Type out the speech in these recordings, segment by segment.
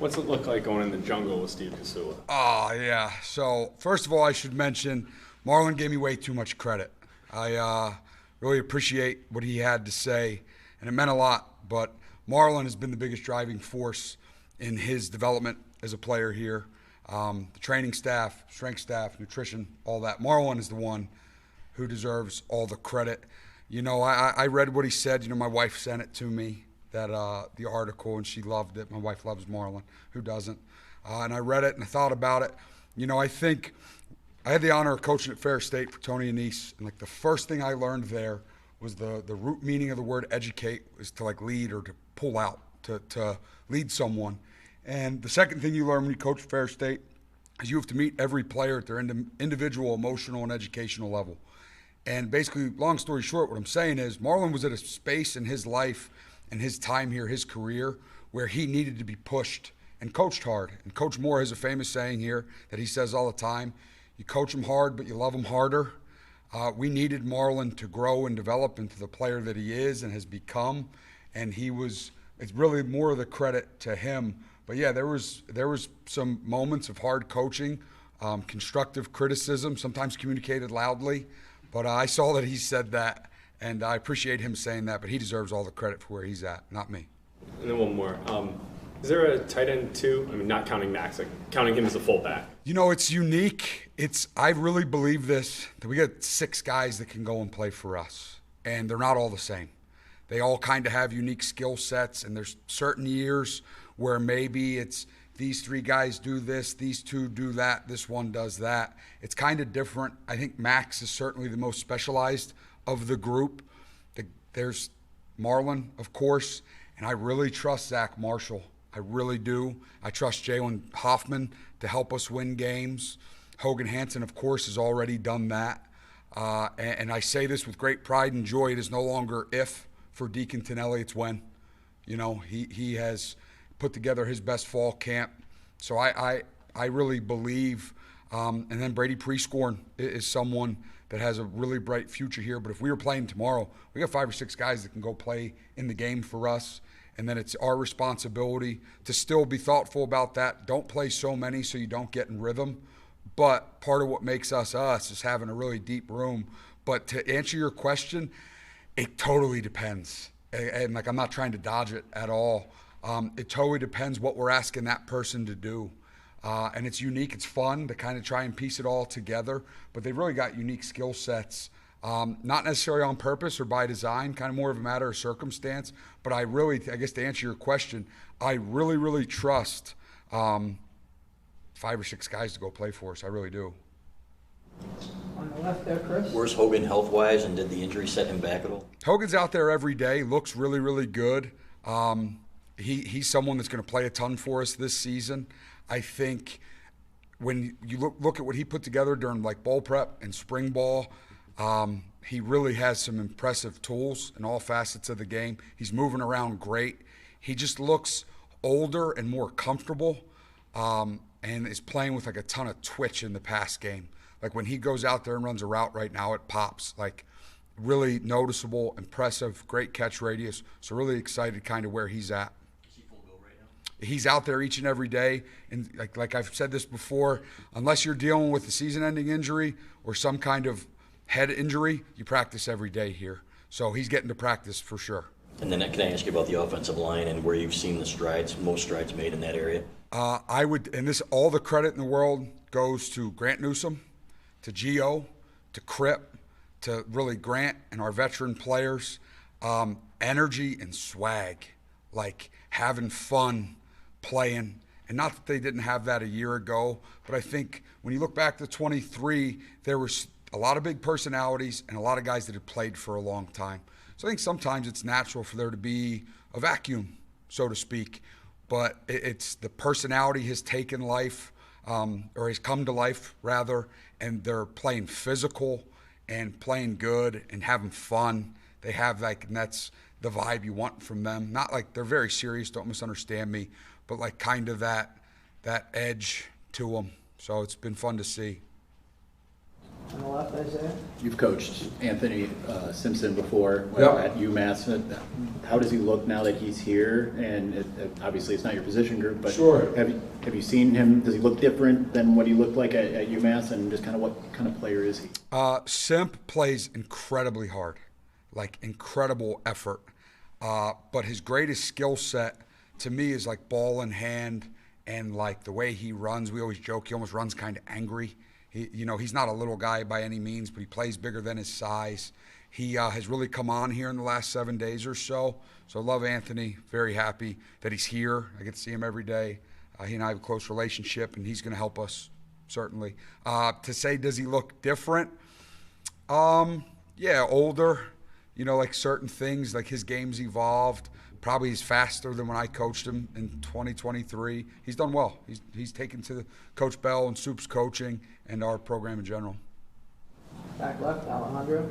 What's it look like going in the jungle with Steve Casula? Oh, yeah. So, first of all, I should mention Marlin gave me way too much credit. I really appreciate what he had to say, and it meant a lot. But Marlin has been the biggest driving force in his development as a player here. The training staff, strength staff, nutrition, all that. Marlin is the one who deserves all the credit. You know, I read what he said. You know, my wife sent it to me, that the article, and she loved it. My wife loves Marlin. Who doesn't? And I read it and I thought about it. You know, I think I had the honor of coaching at Fair State for Tony Anise, and like the first thing I learned there was the root meaning of the word educate is to like lead or to pull out, to lead someone. And the second thing you learn when you coach Fair State is you have to meet every player at their individual emotional and educational level. And basically, long story short, what I'm saying is Marlin was at a space in his life and his time here, his career, where he needed to be pushed and coached hard. And Coach Moore has a famous saying here that he says all the time, you coach him hard, but you love him harder. We needed Marlin to grow and develop into the player that he is and has become. And it's really more of the credit to him. But yeah, there was some moments of hard coaching, constructive criticism, sometimes communicated loudly. But I saw that he said that, and I appreciate him saying that, but he deserves all the credit for where he's at, not me. And then one more. Is there a tight end too? I mean, not counting Max, like counting him as a fullback. You know, it's unique. I really believe this, that we got 6 guys that can go and play for us, and they're not all the same. They all kind of have unique skill sets, and there's certain years where maybe it's these 3 guys do this, these 2 do that, this one does that. It's kind of different. I think Max is certainly the most specialized of the group. There's Marlin, of course, and I really trust Zach Marshall. I really do. I trust Jaylen Hoffman to help us win games. Hogan Hansen, of course, has already done that. And I say this with great pride and joy. It is no longer if for Deacon Tonelli, it's when. You know, he has put together his best fall camp. So I really believe, and then Brady Prescorn is someone that has a really bright future here. But if we were playing tomorrow, we got 5 or 6 guys that can go play in the game for us. And then it's our responsibility to still be thoughtful about that. Don't play so many so you don't get in rhythm. But part of what makes us is having a really deep room. But to answer your question, it totally depends. And like, I'm not trying to dodge it at all. It totally depends what we're asking that person to do. And it's unique. It's fun to kind of try and piece it all together. But they've really got unique skill sets. Not necessarily on purpose or by design, kind of more of a matter of circumstance. But I guess to answer your question, I really, really trust 5 or 6 guys to go play for us. I really do. On the left there, Chris. Where's Hogan health-wise, and did the injury set him back at all? Logan's out there every day, looks really, really good. He's someone that's going to play a ton for us this season. I think when you look at what he put together during like ball prep and spring ball, he really has some impressive tools in all facets of the game. He's moving around great. He just looks older and more comfortable, and is playing with like a ton of twitch in the pass game. Like when he goes out there and runs a route right now, it pops. Like really noticeable, impressive, great catch radius. So really excited kind of where he's at. Is he full go right now? He's out there each and every day. And like I've said this before, unless you're dealing with a season-ending injury or some kind of head injury, you practice every day here. So he's getting to practice for sure. And then can I ask you about the offensive line and where you've seen the most strides made in that area? All the credit in the world goes to Grant Newsom, to Gio, to Crip, to really Grant and our veteran players. Energy and swag, like having fun playing. And not that they didn't have that a year ago, but I think when you look back to 23, there was a lot of big personalities and a lot of guys that had played for a long time. So I think sometimes it's natural for there to be a vacuum, so to speak. But it's the personality has taken life, or has come to life, rather, and they're playing physical and playing good and having fun. They have and that's the vibe you want from them. Not like they're very serious, don't misunderstand me, but like kind of that edge to them. So it's been fun to see. On the left, Isaiah. You've coached Anthony Simpson before Yep. at UMass. How does he look now that he's here? And obviously, it's not your position group, but Sure. have you seen him? Does he look different than what he looked like at UMass? And just kind of what kind of player is he? Simp plays incredibly hard, like incredible effort. But his greatest skill set to me is like ball in hand and like the way he runs. We always joke he almost runs kind of angry. He's not a little guy by any means, but he plays bigger than his size. He has really come on here in the last 7 days or so. So I love Anthony. Very happy that he's here. I get to see him every day. He and I have a close relationship, and he's going to help us, certainly. To say, does he look different? Yeah, older. Like certain things, like his game's evolved. Probably he's faster than when I coached him in 2023. He's done well. He's taken to Coach Bell and Soup's coaching and our program in general. Back left, Alejandro.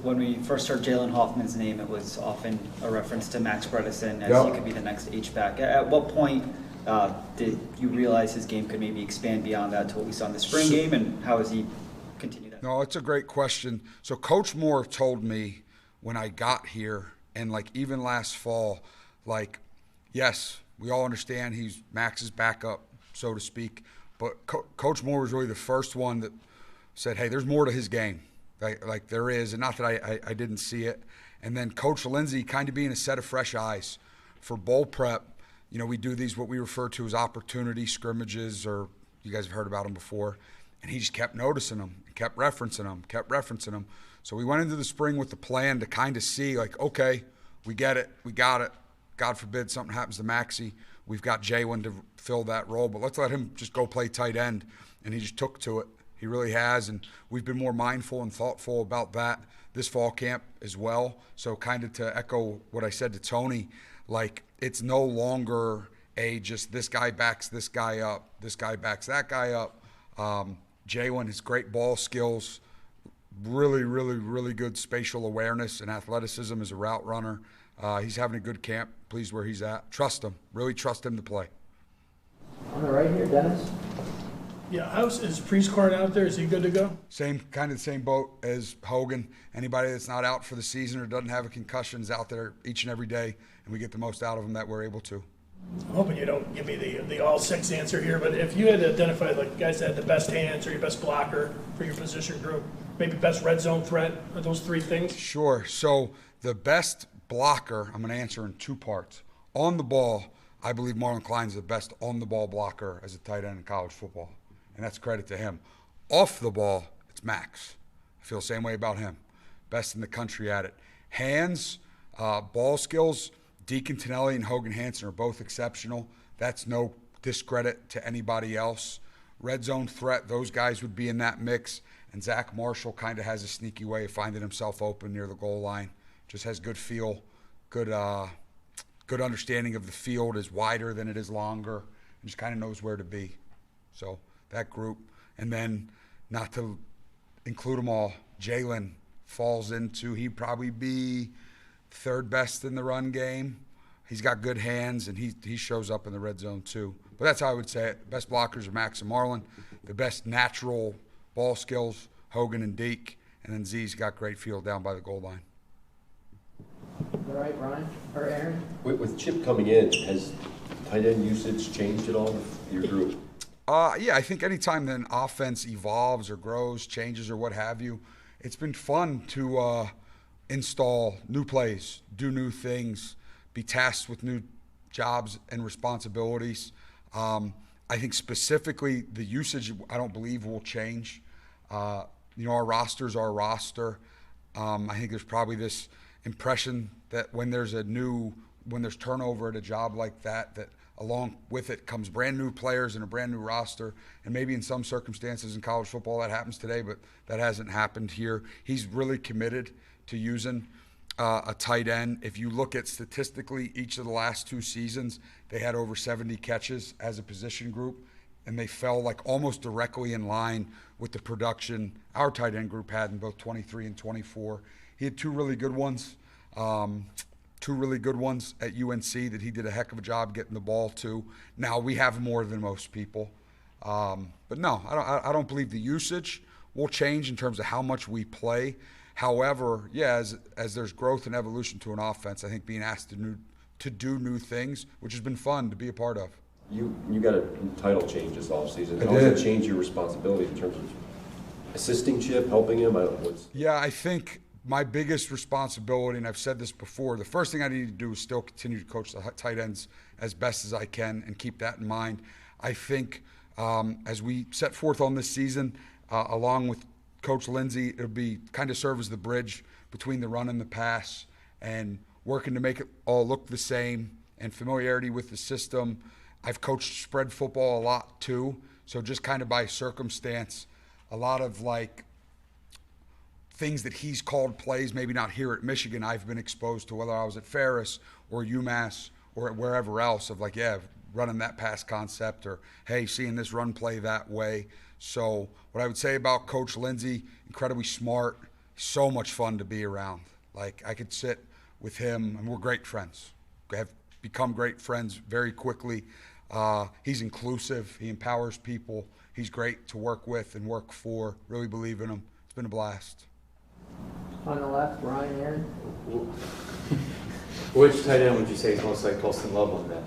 When we first heard Jaylen Hoffman's name, it was often a reference to Max Bredesen as he could be the next H-back. At what point did you realize his game could maybe expand beyond that to what we saw in the spring game, and how has he continued that? No, it's a great question. So Coach Moore told me when I got here, and like even last fall, like, yes, we all understand he's Max's backup, so to speak, but Coach Moore was really the first one that said, hey, there's more to his game. Like there is, and not that I didn't see it. And then Coach Lindsey kind of being a set of fresh eyes for bowl prep. We do these what we refer to as opportunity scrimmages, or you guys have heard about them before, and he just kept noticing them, kept referencing them. So we went into the spring with the plan to kind of see, like, okay, we get it, we got it. God forbid something happens to Maxie. We've got Jaylen to fill that role, but let's let him just go play tight end. And he just took to it. He really has, and we've been more mindful and thoughtful about that this fall camp as well. So kind of to echo what I said to Tony, like it's no longer just this guy backs this guy up, this guy backs that guy up. Jaylen has great ball skills, really, really, really good spatial awareness and athleticism as a route runner. He's having a good camp, pleased where he's at. Trust him, really trust him to play. On the right here, Dennis. Yeah, is Priestcorn out there? Is he good to go? Kind of the same boat as Hogan. Anybody that's not out for the season or doesn't have a concussion is out there each and every day, and we get the most out of them that we're able to. I'm hoping you don't give me the all six answer here, but if you had to identify like guys that had the best hands or your best blocker for your position group, maybe best red zone threat, are those three things? Sure. So the best blocker, I'm going to answer in two parts. On the ball, I believe Marlin Klein is the best on-the-ball blocker as a tight end in college football, and that's credit to him. Off the ball, it's Max. I feel the same way about him. Best in the country at it. Hands, ball skills, Deacon Tonelli and Hogan Hansen are both exceptional. That's no discredit to anybody else. Red zone threat, those guys would be in that mix. And Zach Marshall kind of has a sneaky way of finding himself open near the goal line. Just has good feel, good understanding of the field, is wider than it is longer, and just kind of knows where to be. So that group. And then, not to include them all, Jaylen falls into, he'd probably be third best in the run game. He's got good hands, and he shows up in the red zone too. But that's how I would say it. Best blockers are Max and Marlin. The best natural ball skills, Hogan and Deke. And then Z's got great field down by the goal line. All right, Ryan, or Aaron. With Chip coming in, has tight end usage changed at all with your group? Yeah, I think anytime an offense evolves or grows, changes or what have you, it's been fun to install new plays, do new things, be tasked with new jobs and responsibilities. I think specifically the usage, I don't believe will change. Our roster's our roster. I think there's probably this impression that when there's turnover at a job like that along with it comes brand new players and a brand new roster, and maybe in some circumstances in college football that happens today, but that hasn't happened here. He's really committed to using a tight end. If you look at statistically each of the last two seasons, they had over 70 catches as a position group, and they fell like almost directly in line with the production our tight end group had in both 23 and 24. He had two really good ones at UNC that he did a heck of a job getting the ball to. Now we have more than most people, but no, I don't believe the usage will change in terms of how much we play. However, yeah, as there's growth and evolution to an offense, I think being asked to do new things, which has been fun to be a part of. You got a title change this offseason. I How does did. it change your responsibility in terms of assisting Chip, helping him? I don't know what's. Yeah, I think my biggest responsibility, and I've said this before, the first thing I need to do is still continue to coach the tight ends as best as I can and keep that in mind. I think as we set forth on this season, along with Coach Lindsey, it'll be kind of serve as the bridge between the run and the pass and working to make it all look the same and familiarity with the system. I've coached spread football a lot too, so just kind of by circumstance, a lot of like things that he's called plays, maybe not here at Michigan, I've been exposed to, whether I was at Ferris or UMass or wherever else, of like, yeah, running that pass concept, or hey, seeing this run play that way. So what I would say about Coach Lindsey, incredibly smart, so much fun to be around. Like I could sit with him, and we're great friends. We have become great friends very quickly. He's inclusive. He empowers people. He's great to work with and work for. Really believe in him. It's been a blast. On the left, Ryan, Aaron. Which tight end would you say is most like Colston Loveland then?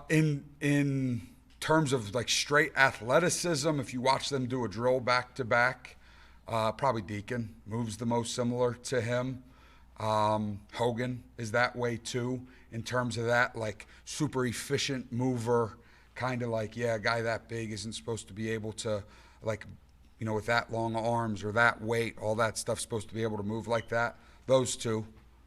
In terms of like straight athleticism, if you watch them do a drill back to back, probably Deacon moves the most similar to him. Hogan is that way too, in terms of that like super efficient mover, kind of like, yeah, a guy that big isn't supposed to be able to, like, you know, with that long arms or that weight, all that stuff's supposed to be able to move like that. Those two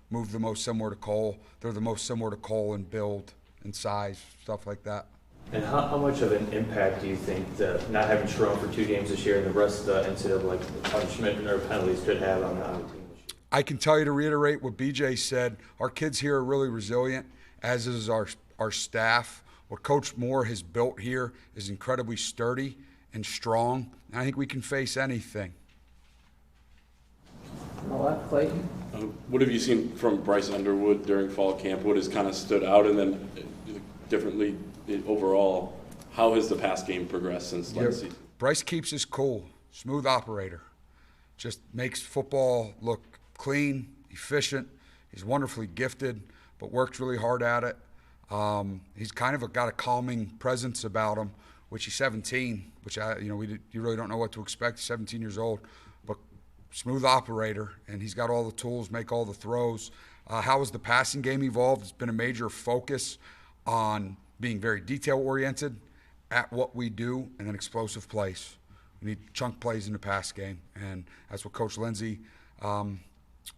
move the most similar to Cole. They're the most similar to Cole in build and size, stuff like that. And how much of an impact do you think that not having Sharon for 2 games this year and the rest of the NCAA punishment or penalties could have on the team this year? I can tell you, to reiterate what BJ said, our kids here are really resilient, as is our staff. What Coach Moore has built here is incredibly sturdy and strong, and I think we can face anything. On the left, Clayton. What have you seen from Bryce Underwood during fall camp? What has kind of stood out? And then differently overall, how has the pass game progressed since last season? Bryce keeps his cool, smooth operator. Just makes football look clean, efficient. He's wonderfully gifted, but works really hard at it. He's kind of got a calming presence about him, which he's 17, which you really don't know what to expect. He's 17 years old, but smooth operator, and he's got all the tools, make all the throws. How has the passing game evolved? It's been a major focus on being very detail-oriented at what we do, and then explosive plays. We need chunk plays in the pass game, and that's what Coach Lindsey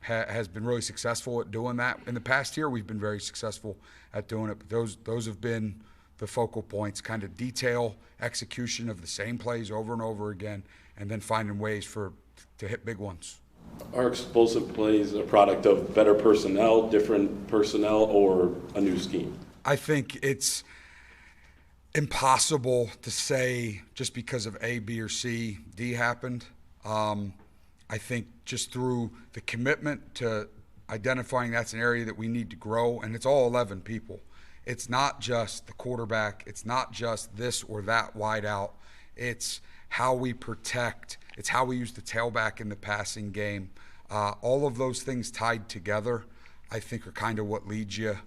has been really successful at doing that. In the past year, we've been very successful at doing it, but those have been the focal points, kind of detail, execution of the same plays over and over again, and then finding ways to hit big ones. Are explosive plays a product of better personnel, different personnel, or a new scheme? I think it's impossible to say just because of A, B, or C, D happened. I think just through the commitment to identifying that's an area that we need to grow, and it's all 11 people. It's not just the quarterback. It's not just this or that wide out. It's how we protect. It's how we use the tailback in the passing game. All of those things tied together, I think, are kind of what leads you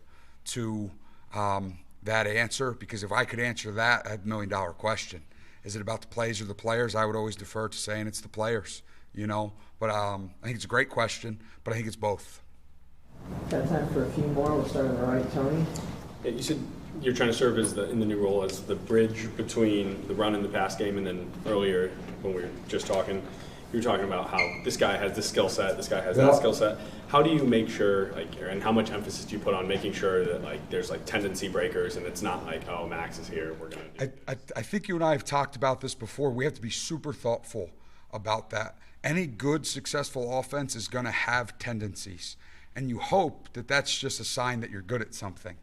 to that answer. Because if I could answer that, I had $1 million question. Is it about the plays or the players? I would always defer to saying it's the players, But I think it's a great question, but I think it's both. Got time for a few more. We'll start on the right, Tony. Yeah, you said you're trying to serve in the new role as the bridge between the run and the pass game, and then earlier when we were just talking, you were talking about how this guy has this skill set, this guy has that skill set. How do you make sure, and how much emphasis do you put on making sure that there's tendency breakers and it's not like, oh, Max is here, we're gonna do I think you and I have talked about this before. We have to be super thoughtful about that. Any good, successful offense is going to have tendencies, and you hope that that's just a sign that you're good at something,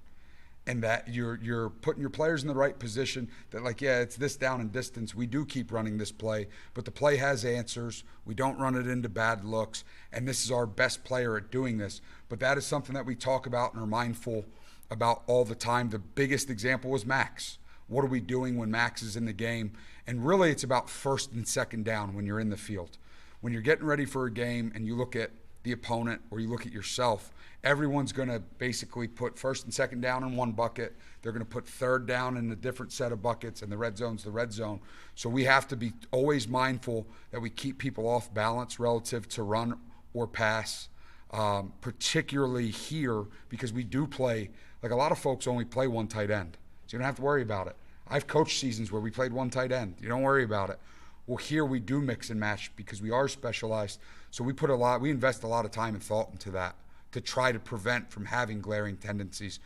and that you're putting your players in the right position. That it's this down and distance. We do keep running this play, but the play has answers. We don't run it into bad looks, and this is our best player at doing this. But that is something that we talk about and are mindful about all the time. The biggest example was Max. What are we doing when Max is in the game? And really it's about first and second down when you're in the field. When you're getting ready for a game and you look at the opponent or you look at yourself, everyone's going to basically put first and second down in one bucket. They're going to put third down in a different set of buckets, and the red zone's the red zone. So we have to be always mindful that we keep people off balance relative to run or pass, particularly here because we do play, like a lot of folks only play one tight end. So you don't have to worry about it. I've coached seasons where we played one tight end. You don't worry about it. Well, here we do mix and match because we are specialized. So we invest a lot of time and thought into that to try to prevent from having glaring tendencies.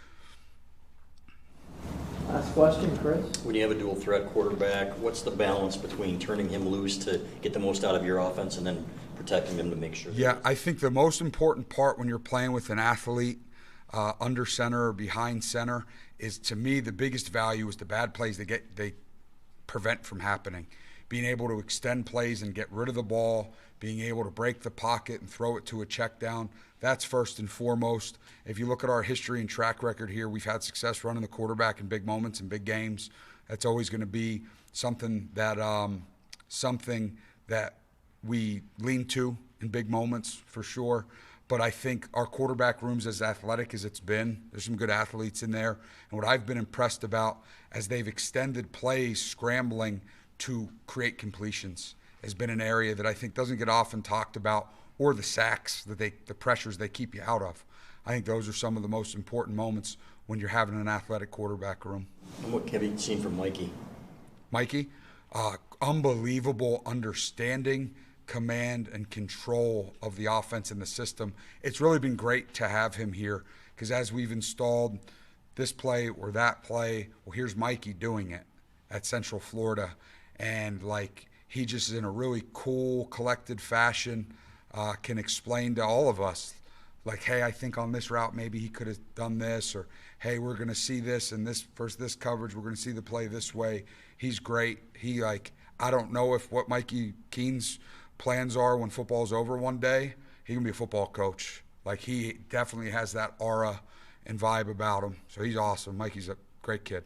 Last question, Chris. When you have a dual threat quarterback, what's the balance between turning him loose to get the most out of your offense and then protecting him to make sure? Yeah, I think the most important part when you're playing with an athlete under center or behind center is, to me, the biggest value is the bad plays they prevent from happening. Being able to extend plays and get rid of the ball, being able to break the pocket and throw it to a check down, that's first and foremost. If you look at our history and track record here, we've had success running the quarterback in big moments and big games. That's always going to be something that we lean to in big moments for sure. But I think our quarterback room's as athletic as it's been. There's some good athletes in there. And what I've been impressed about as they've extended plays, scrambling to create completions, has been an area that I think doesn't get often talked about, or the sacks, the pressures they keep you out of. I think those are some of the most important moments when you're having an athletic quarterback room. And what have you seen from Mikey? Mikey, unbelievable understanding, command, and control of the offense and the system. It's really been great to have him here because as we've installed this play or that play, well, here's Mikey doing it at Central Florida. And he just in a really cool, collected fashion can explain to all of us, hey, I think on this route maybe he could have done this, or hey, we're going to see this and this versus this coverage, we're going to see the play this way. He's great. I don't know what Mikey Keene's plans are when football's over one day. He can be a football coach. He definitely has that aura and vibe about him. So he's awesome. Mikey's a great kid.